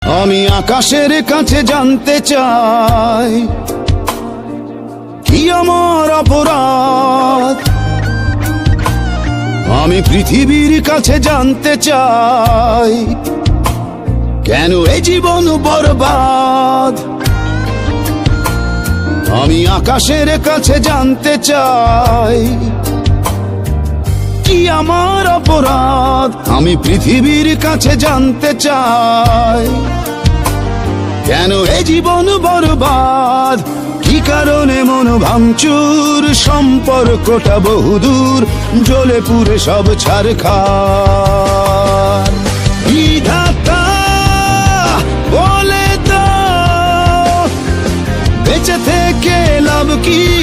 আমি আকাশের কাছে জানতে চাই কি আমার অপরাধ। আমি পৃথিবীর কাছে জানতে চাই কেন এ জীবন বরবাদ। আমি আকাশের কাছে জানতে চাই কি আমার অপরাধ। আমি পৃথিবীর কাছে জানতে চাই কেন এ জীবন বরবাদ। কি কারণে মন ভাঙচুর, সম্পর্কটা বহুদূর, জ্বলে পুড়ে সব ছারখার। বিধাতা বলে দাও বেঁচে থেকে লাভ কি?